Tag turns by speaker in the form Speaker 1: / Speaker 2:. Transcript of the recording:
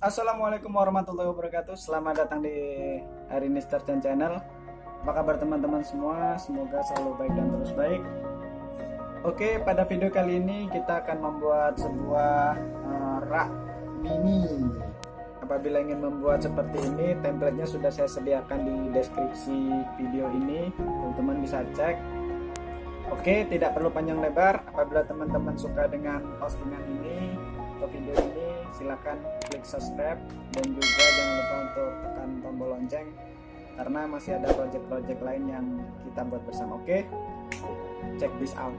Speaker 1: Assalamualaikum warahmatullahi wabarakatuh. Selamat datang di Hari ini Channel. Apa kabar teman-teman semua? Semoga selalu baik dan terus baik. Oke, pada video kali ini kita akan membuat sebuah rak mini. Apabila ingin membuat seperti ini, template-nya sudah saya sediakan di deskripsi video ini. Teman-teman bisa cek. Oke, tidak perlu panjang lebar. Apabila teman-teman suka dengan postingan ini atau video ini, silakan klik subscribe dan juga jangan lupa untuk tekan tombol lonceng karena masih ada project-project lain yang kita buat bersama. Oke, check this out.